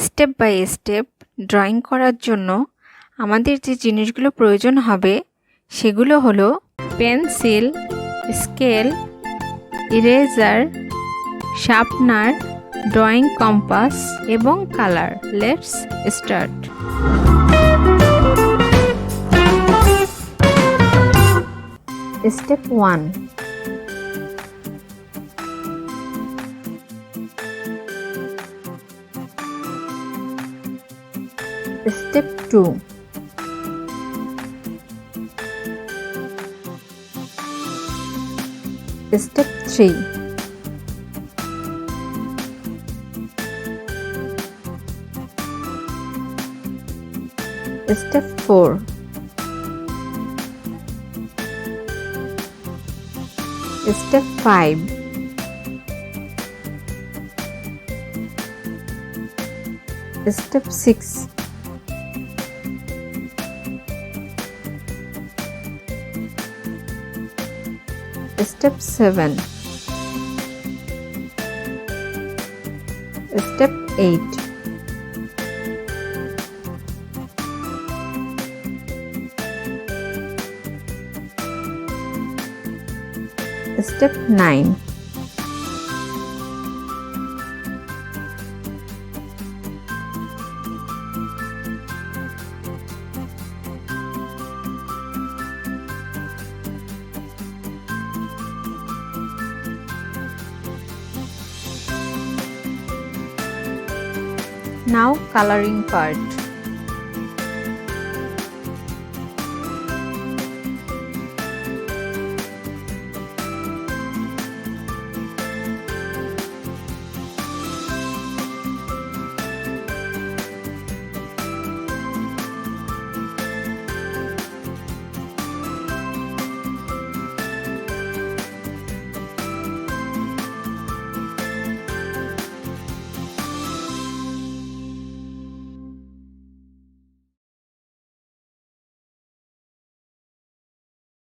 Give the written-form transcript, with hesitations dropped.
Step by step drawing করার জন্য আমাদের যে জিনিসগুলো প্রয়োজন হবে সেগুলো হলো pencil, scale, eraser, sharpener, drawing compass এবং colour. Let's start. Step 1, Step 2, Step 3, Step 4, Step 5, Step 6, Step 7, Step 8, Step 9, Now coloring part.